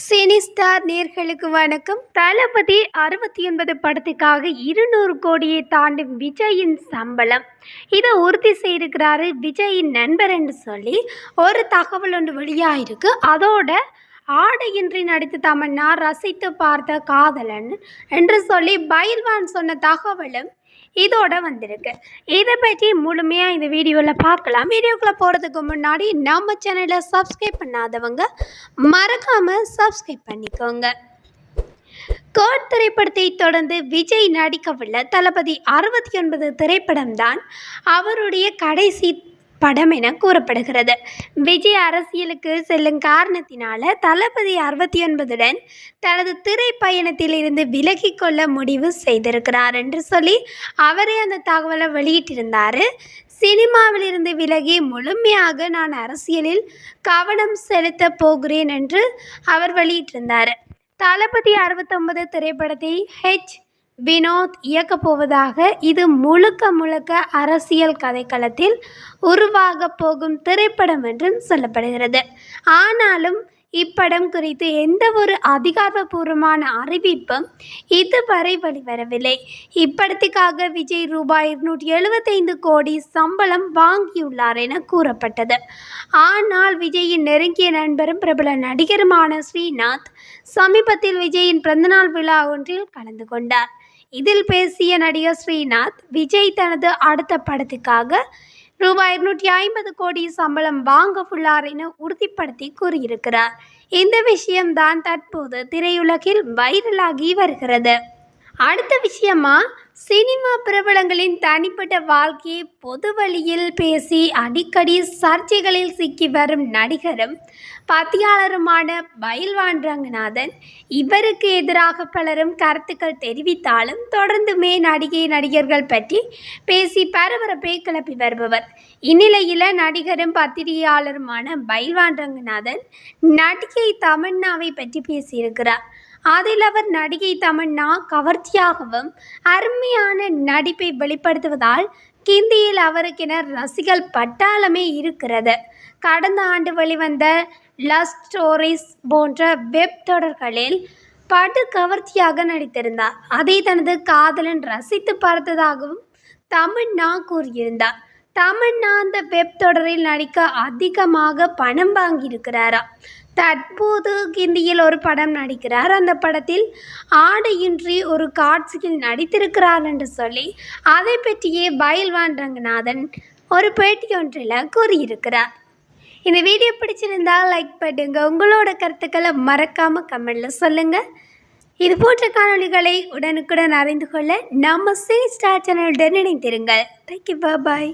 Cine star நேர்களுக்கு வணக்கம். தளபதி 69 படத்துக்காக 200 கோடியை தாண்டும் விஜயின் சம்பளம். இதை உறுதி செய்திருக்கிறாரு விஜயின் நண்பர் என்று சொல்லி ஒரு தகவல் ஒன்று வெளியாயிருக்கு. அதோட ஆடையின்றி நடித்த தமன்னா ரசித்து பார்த்த காதலன் என்று சொல்லி பயில்வான் சொன்ன தகவலும் இதோட வந்திருக்கு. இதை பற்றி முழுமையாக இந்த வீடியோவில் பார்க்கலாம். வீடியோக்குள்ளே போகிறதுக்கு முன்னாடி நம்ம சேனலை சப்ஸ்கிரைப் பண்ணாதவங்க மறக்காமல் சப்ஸ்கிரைப் பண்ணிக்கோங்க. கோட் திரைப்படத்தை தொடர்ந்து விஜய் நடிக்கவுள்ள தளபதி 69 திரைப்படம் தான் அவருடைய கடைசி படம் என கூறப்படுகிறது. விஜய் அரசியலுக்கு செல்லும் காரணத்தினால தளபதி 69உடன் தனது திரைப்பயணத்தில் இருந்து விலகி கொள்ள முடிவு செய்திருக்கிறார் என்று சொல்லி அவரே அந்த தகவலை வெளியிட்டிருந்தார். சினிமாவில் இருந்து விலகி முழுமையாக நான் அரசியலில் கவனம் செலுத்த போகிறேன் என்று அவர் வெளியிட்டிருந்தார். தளபதி 69 திரைப்படத்தை வினோத் இயக்கப் போவதாக, இது முழுக்க அரசியல் கதைக்களத்தில் உருவாக போகும் திரைப்படம் என்றும் சொல்லப்படுகிறது. ஆனாலும் இப்படம் குறித்து எந்த ஒரு அதிகாரப்பூர்வமான அறிவிப்பும் இதுவரை வெளிவரவில்லை. இப்படத்துக்காக விஜய் ரூபாய் 275 கோடி சம்பளம் வாங்கியுள்ளார் என கூறப்பட்டது. ஆனால் விஜயின் நெருங்கிய நண்பரும் பிரபல நடிகருமான ஸ்ரீநாத் சமீபத்தில் விஜயின் பிறந்தநாள் விழா ஒன்றில் கலந்து கொண்டார். இதில் பேசிய நடிகர் ஸ்ரீநாத், விஜய் தனது அடுத்த படத்துக்காக ரூபாய் 250 கோடி சம்பளம் வாங்க உள்ளார் என உறுதிப்படுத்தி கூறியிருக்கிறார். இந்த விஷயம்தான் தற்போது திரையுலகில் வைரலாகி வருகிறது. அடுத்த விஷயமா, சினிமா பிரபலங்களின் தனிப்பட்ட வாழ்க்கையை பொது வழியில் பேசி அடிக்கடி சர்ச்சைகளில் சிக்கி வரும் நடிகரும் பத்தியாளருமான பயில்வான் ரங்கநாதன். இவருக்கு எதிராக பலரும் கருத்துக்கள் தெரிவித்தாலும் தொடர்ந்துமே நடிகர்கள் பற்றி பேசி பரபரப்பை கிளப்பி வருபவர். இந்நிலையில் நடிகரும் பத்திரிகையாளருமான பயில்வான் ரங்கநாதன் நடிகை தமன்னாவை பற்றி பேசியிருக்கிறார். அதில் அவர் நடிகை தமன்னா கவர்ச்சியாகவும் அருமையான நடிப்பை வெளிப்படுத்துவதால் ஹிந்தியில் அவருக்கென ரசிகர் பட்டாளமே இருக்கிறது. கடந்த ஆண்டு வெளிவந்த லவ் ஸ்டோரிஸ் போன்ற வெப் தொடர்களில் படு கவர்ச்சியாக நடித்திருந்தார். அதை தனது காதலன் ரசித்து பார்த்ததாகவும் தமன்னா கூறியிருந்தார். தமன்னா அந்த வெப் தொடரில் நடிக்க அதிகமாக பணம் வாங்கியிருக்கிறாரா. தற்போது ஹிந்தியில் ஒரு படம் நடிக்கிறார். அந்த படத்தில் ஆடையின்றி ஒரு காட்சியில் நடித்திருக்கிறார் என்று சொல்லி அதை பற்றியே பயில்வான் ரங்கநாதன் ஒரு பேட்டி ஒன்றில் கூறியிருக்கிறார். இந்த வீடியோ பிடிச்சிருந்தால் லைக் பண்ணுங்க. உங்களோட கருத்துக்களை மறக்காமல் கமெண்டில் சொல்லுங்கள். இது போன்ற காணொளிகளை உடனுக்குடன் அறிந்து கொள்ள நம்ம சினி ஸ்டார் சேனலுடன் இணைந்திருங்கள். தேங்க்யூ, பாய்.